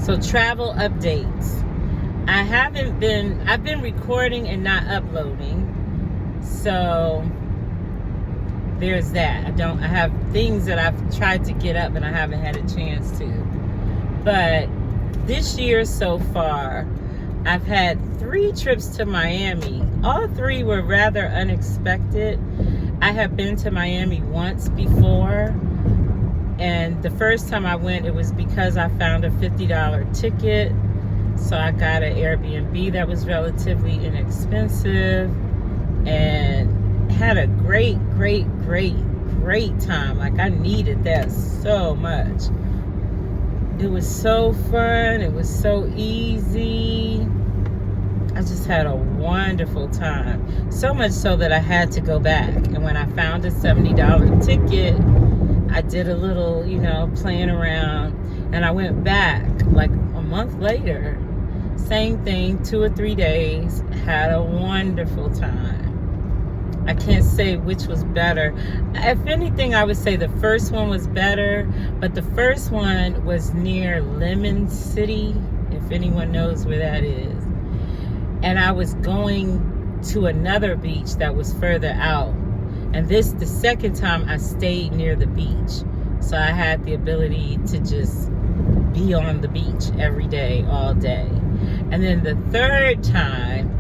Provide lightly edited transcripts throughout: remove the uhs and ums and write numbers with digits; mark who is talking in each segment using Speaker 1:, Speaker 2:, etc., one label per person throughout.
Speaker 1: So travel updates. I've been recording and not uploading. So there's that. I have things that I've tried to get up and I haven't had a chance to. But this year so far, I've had 3 trips to Miami. All 3 were rather unexpected. I have been to Miami once before. And the first time I went, it was because I found a $50 ticket. So I got an Airbnb that was relatively inexpensive and had a great time. Like, I needed that so much. It was so fun. It was so easy. I just had a wonderful time. So much so that I had to go back. And when I found a $70 ticket, I did a little, playing around. And I went back like a month later. Same thing, 2 or 3 days. Had a wonderful time. I can't say which was better. If anything, I would say the first one was better, but the first one was near Lemon City, if anyone knows where that is. And I was going to another beach that was further out. And the second time I stayed near the beach. So I had the ability to just be on the beach every day, all day. And then the third time,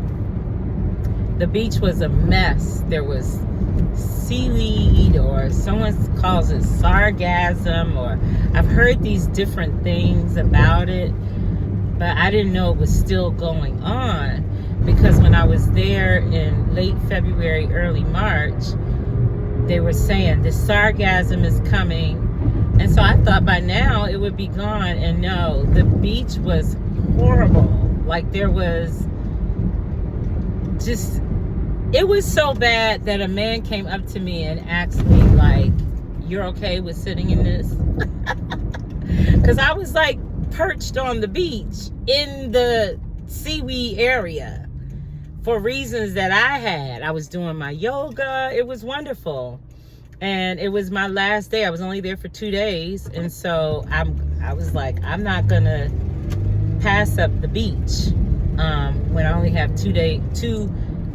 Speaker 1: the beach was a mess. There was seaweed, or someone calls it sargassum, or I've heard these different things about it, but I didn't know it was still going on, because when I was there in late February, early March, they were saying the sargassum is coming. And so I thought by now it would be gone, and no, the beach was horrible. Like, there was just, it was so bad that a man came up to me and asked me, like, you're okay with sitting in this? Because I was like perched on the beach in the seaweed area for reasons that I had. I was doing my yoga. It was wonderful. And it was my last day. I was only there for 2 days. And so I was like, I'm not going to pass up the beach when I only have 2 days.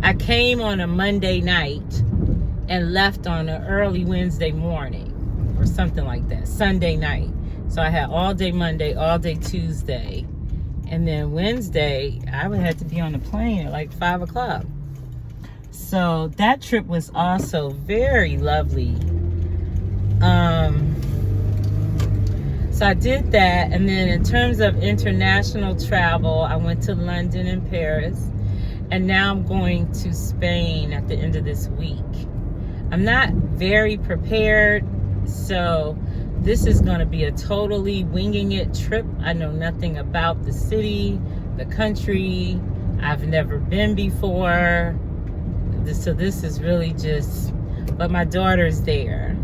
Speaker 1: I came on a Monday night and left on an early Wednesday morning or something like that, Sunday night. So I had all day Monday, all day Tuesday. And then Wednesday, I would have to be on the plane at like 5 o'clock. So that trip was also very lovely. So I did that. And then in terms of international travel, I went to London and Paris. And now I'm going to Spain at the end of this week. I'm not very prepared, so this is going to be a totally winging it trip. I know nothing about the city, the country. I've never been before. So this is really just, but my daughter's there.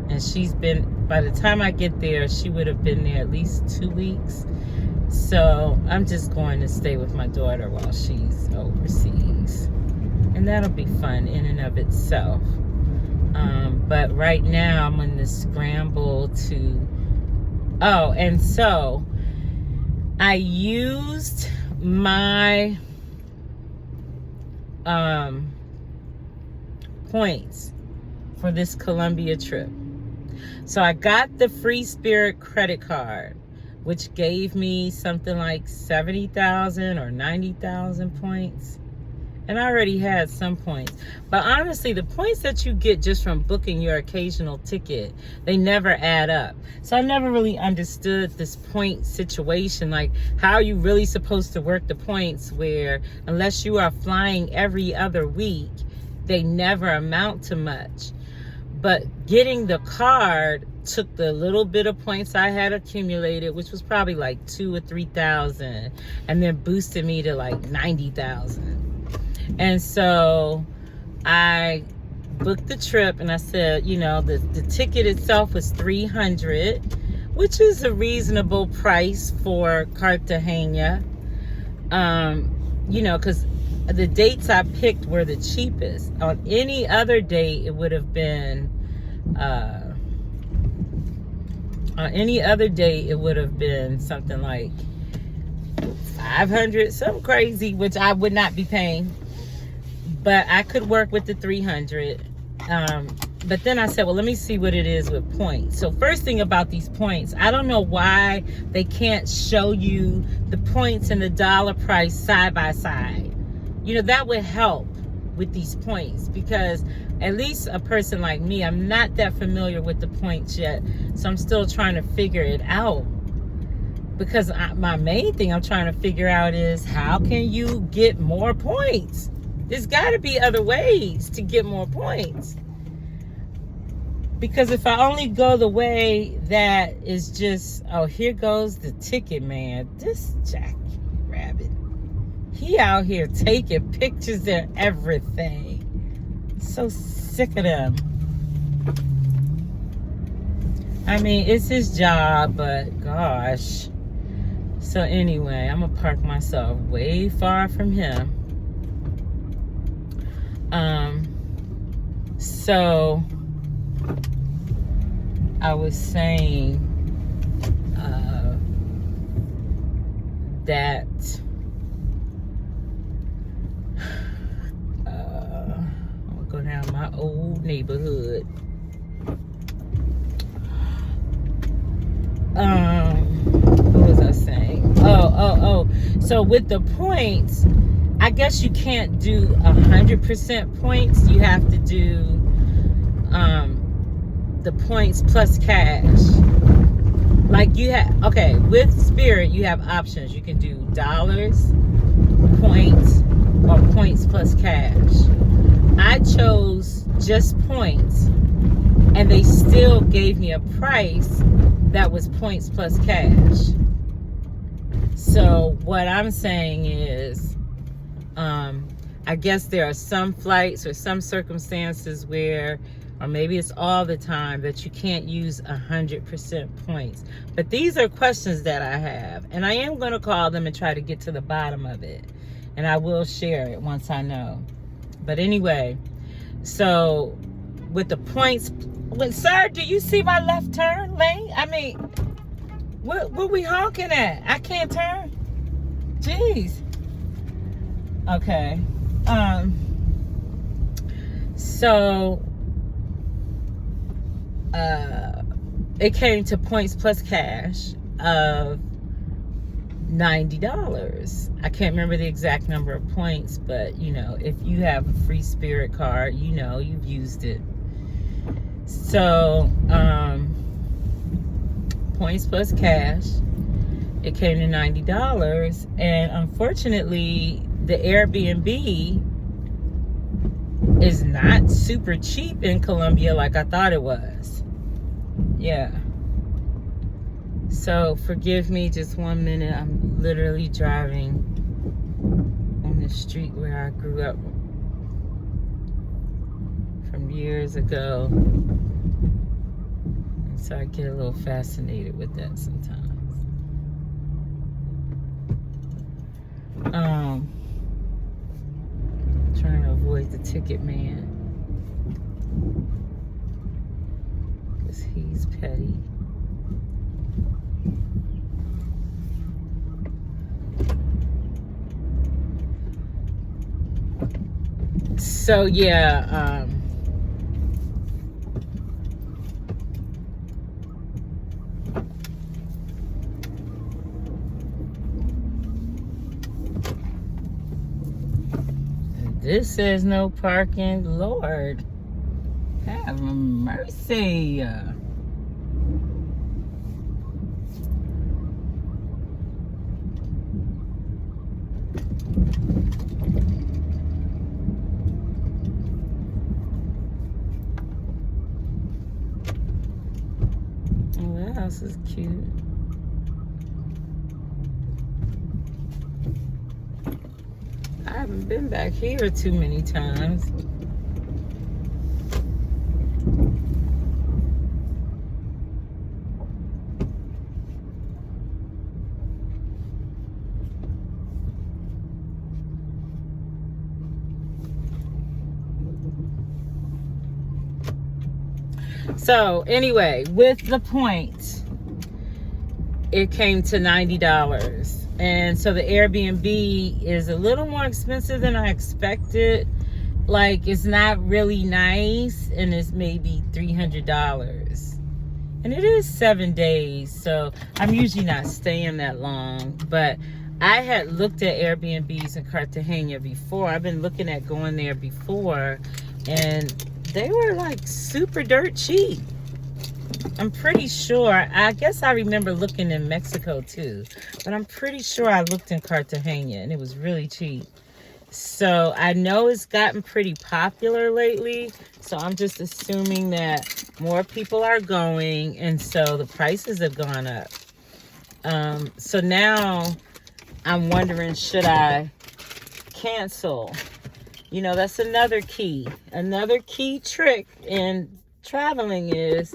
Speaker 1: And she's been, by the time I get there, she would have been there at least 2 weeks. So I'm just going to stay with my daughter while she's overseas. And that'll be fun in and of itself. But right now I'm in the scramble to... Oh, and so I used my points for this Colombia trip. So I got the Free Spirit credit card, which gave me something like 70,000 or 90,000 points. And I already had some points. But honestly, the points that you get just from booking your occasional ticket, they never add up. So I never really understood this point situation. Like, how are you really supposed to work the points where, unless you are flying every other week, they never amount to much. But getting the card took the little bit of points I had accumulated, which was probably like 2,000 or 3,000, and then boosted me to like 90,000. And so I booked the trip, and I said, the ticket itself was $300, which is a reasonable price for Cartagena. Because the dates I picked were the cheapest. On any other day, it would have been something like $500, something crazy, which I would not be paying. But I could work with the $300. But then I said, well, let me see what it is with points. So first thing about these points, I don't know why they can't show you the points and the dollar price side by side. You know, that would help with these points, because at least a person like me, I'm not that familiar with the points yet. So I'm still trying to figure it out. Because my main thing I'm trying to figure out is, how can you get more points? There's got to be other ways to get more points. Because if I only go the way that is just, oh, here goes the ticket man. This Jackie Rabbit. He out here taking pictures and everything. So sick of them. I mean, it's his job, but gosh. So anyway, I'm going to park myself way far from him. So I was saying that I'm going to go down my old neighborhood. What was I saying? Oh. So with the points, I guess you can't do 100% points. You have to do the points plus cash. Like you have, okay, with Spirit, you have options. You can do dollars, points, or points plus cash. I chose just points, and they still gave me a price that was points plus cash. So what I'm saying is, I guess there are some flights or some circumstances where, or maybe it's all the time, that you can't use 100% points. But these are questions that I have, and I am going to call them and try to get to the bottom of it. And I will share it once I know. But anyway, so with the points, sir, do you see my left turn lane? I mean, what we honking at? I can't turn. Jeez. Okay. So it came to points plus cash of $90. I can't remember the exact number of points, but you know, if you have a free Spirit card, you know, you've used it. So points plus cash, it came to $90. And unfortunately, the Airbnb is not super cheap in Colombia like I thought it was. Yeah. So forgive me just 1 minute. I'm literally driving on the street where I grew up from years ago. And so I get a little fascinated with that sometimes. Trying to avoid the ticket man, because he's petty. So yeah, this says no parking. Lord, have mercy. Oh, that house is cute. I haven't been back here too many times. So anyway, with the points, it came to $90. And so the Airbnb is a little more expensive than I expected. Like, it's not really nice, and it's maybe $300. And it is 7 days, so I'm usually not staying that long. But I had looked at Airbnbs in Cartagena before. I've been looking at going there before, and they were like super dirt cheap. I'm pretty sure, I guess I remember looking in Mexico too, but I'm pretty sure I looked in Cartagena and it was really cheap. So I know it's gotten pretty popular lately, so I'm just assuming that more people are going, and so the prices have gone up. So now I'm wondering, should I cancel? You know, that's another key. Another key trick in traveling is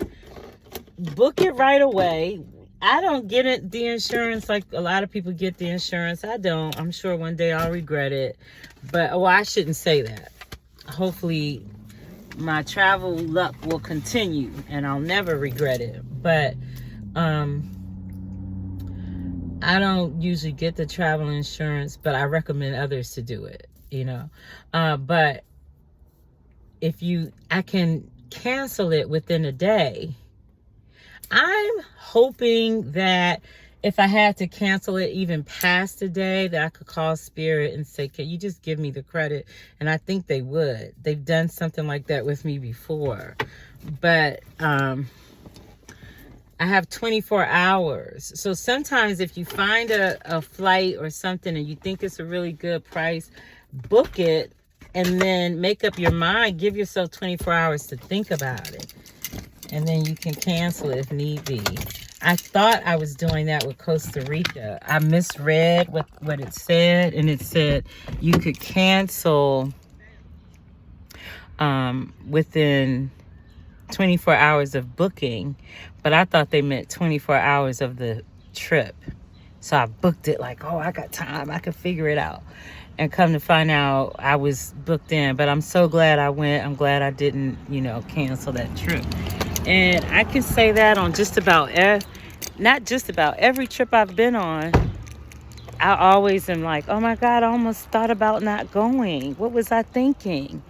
Speaker 1: book it right away. I don't get it, the insurance like a lot of people get the insurance. I don't. I'm sure one day I'll regret it. But, well, I shouldn't say that. Hopefully my travel luck will continue and I'll never regret it. But I don't usually get the travel insurance, but I recommend others to do it, you know. But I can cancel it within a day. I'm hoping that if I had to cancel it even past a day, that I could call Spirit and say, can you just give me the credit? And I think they would. They've done something like that with me before. But I have 24 hours. So sometimes if you find a flight or something and you think it's a really good price, book it and then make up your mind. Give yourself 24 hours to think about it. And then you can cancel it if need be. I thought I was doing that with Costa Rica. I misread what it said, and it said you could cancel within 24 hours of booking, but I thought they meant 24 hours of the trip. So I booked it like, oh, I got time. I could figure it out. And come to find out, I was booked in. But I'm so glad I went. I'm glad I didn't, cancel that trip. And I can say that on just about, not just about, every trip I've been on, I always am like, oh my God, I almost thought about not going. What was I thinking?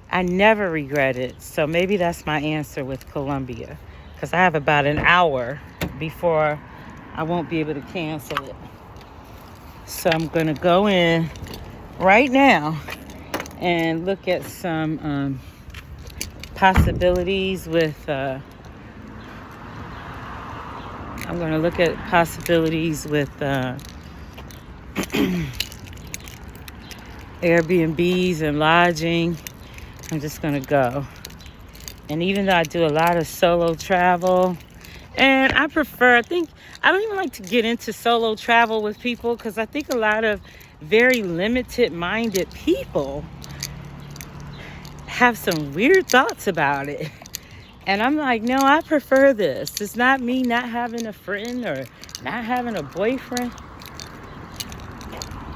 Speaker 1: I never regret it. So maybe that's my answer with Colombia. Because I have about an hour before I won't be able to cancel it. So I'm going to go in right now and look at some possibilities with I'm going to look at possibilities with Airbnbs and lodging. I'm just going to go. And even though I do a lot of solo travel, and I don't even like to get into solo travel with people, because I think a lot of very limited-minded people have some weird thoughts about it. And I'm like, no, I prefer this. It's not me not having a friend or not having a boyfriend.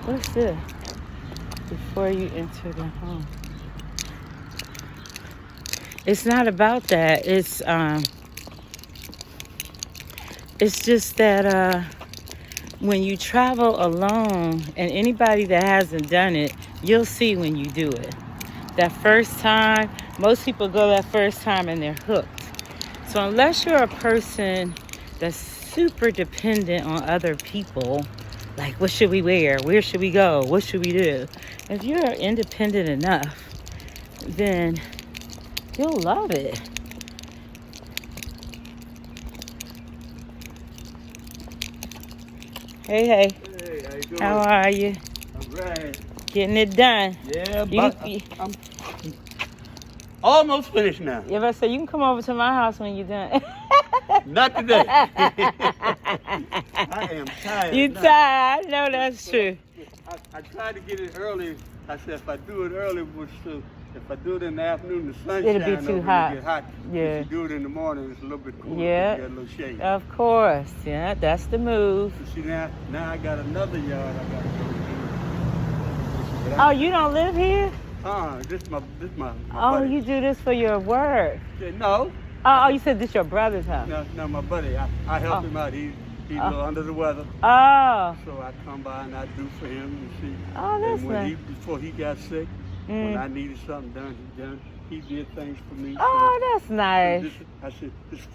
Speaker 1: What's this? Before you enter the home. It's not about that. It's just that when you travel alone, and anybody that hasn't done it, you'll see when you do it. That first time, most people go that first time and they're hooked. So unless you're a person that's super dependent on other people, like what should we wear? Where should we go? What should we do? If you're independent enough, then you'll love it. Hey.
Speaker 2: Hey, how you doing?
Speaker 1: How are you?
Speaker 2: All right.
Speaker 1: Getting it done.
Speaker 2: Yeah, but I'm almost finished now.
Speaker 1: Yeah, but so you can come over to my house when you're done.
Speaker 2: Not today. I am tired.
Speaker 1: You
Speaker 2: now.
Speaker 1: tired? I know that's true.
Speaker 2: I tried to get it early. I said if I do it early, if I do it in the afternoon, the sunshine
Speaker 1: It'll be too hot.
Speaker 2: Get hot.
Speaker 1: Yeah.
Speaker 2: If you do it in the morning, it's a little bit cooler.
Speaker 1: Yeah.
Speaker 2: You get a little shade.
Speaker 1: Of course. Yeah, that's the move.
Speaker 2: You see now I got another yard I got to go to.
Speaker 1: Oh, you don't live here?
Speaker 2: This my
Speaker 1: Oh,
Speaker 2: buddy.
Speaker 1: you do this for your work.
Speaker 2: Yeah, no.
Speaker 1: Oh, you said this your brother's house.
Speaker 2: No, my buddy. I help him out. He's a little under the weather.
Speaker 1: Oh.
Speaker 2: So I come by and I do for him, you see.
Speaker 1: Oh, that's
Speaker 2: and when
Speaker 1: nice.
Speaker 2: before he got sick, when I needed something done, he did things for me.
Speaker 1: Oh,
Speaker 2: so,
Speaker 1: that's nice.
Speaker 2: I said, it's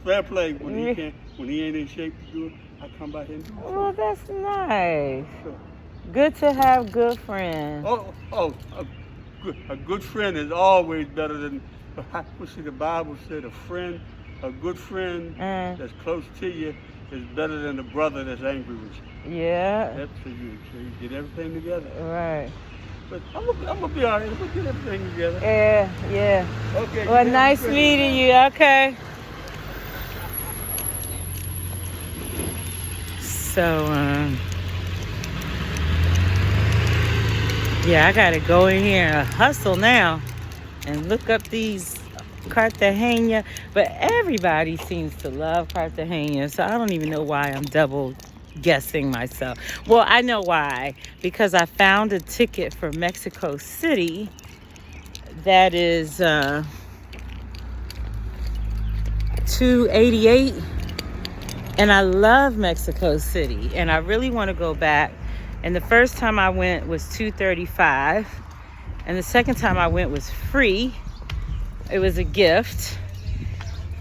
Speaker 2: fair play. When he ain't in shape to do it, I come by here and do it.
Speaker 1: Well, that's nice.
Speaker 2: Sure.
Speaker 1: Good to have good friends.
Speaker 2: A good friend is always better than, the Bible said a good friend that's close to you is better than a brother that's angry with you.
Speaker 1: Yeah.
Speaker 2: That's for you. So you get everything together.
Speaker 1: Right.
Speaker 2: But I'm gonna be all right. I'm gonna get everything together.
Speaker 1: Yeah.
Speaker 2: Okay.
Speaker 1: Well, nice meeting you. Okay. So, yeah, I gotta go in here and hustle now and look up these Cartagena. But everybody seems to love Cartagena, so I don't even know why I'm double guessing myself. Well, I know why, because I found a ticket for Mexico City that is $288, and I love Mexico City and I really want to go back. And the first time I went was $235, and the second time I went was free. It was a gift.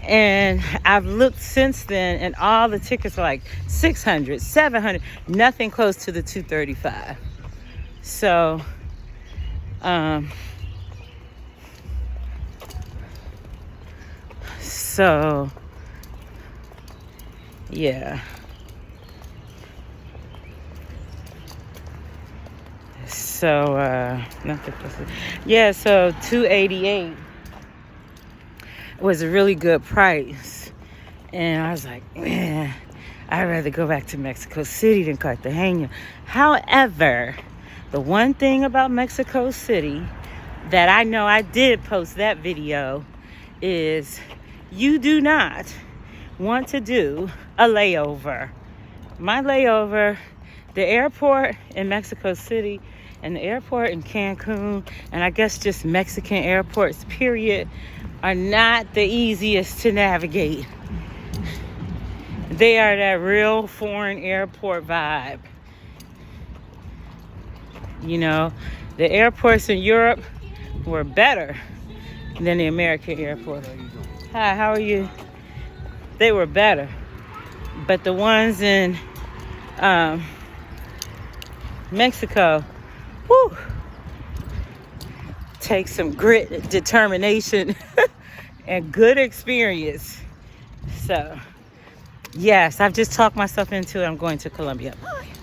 Speaker 1: And I've looked since then, and all the tickets are like $600, $700, nothing close to the $235. So, yeah. So, yeah, so $288 was a really good price. And I was like, man, I'd rather go back to Mexico City than Cartagena. However, the one thing about Mexico City that I know, I did post that video, is you do not want to do a layover. My layover, the airport in Mexico City and the airport in Cancun, and I guess just Mexican airports, period, are not the easiest to navigate. They are that real foreign airport vibe. You know, the airports in Europe were better than the American airport. Hi, how are you? They were better. But the ones in Mexico, whew, take some grit, determination, and good experience. So, yes, I've just talked myself into it. I'm going to Colombia.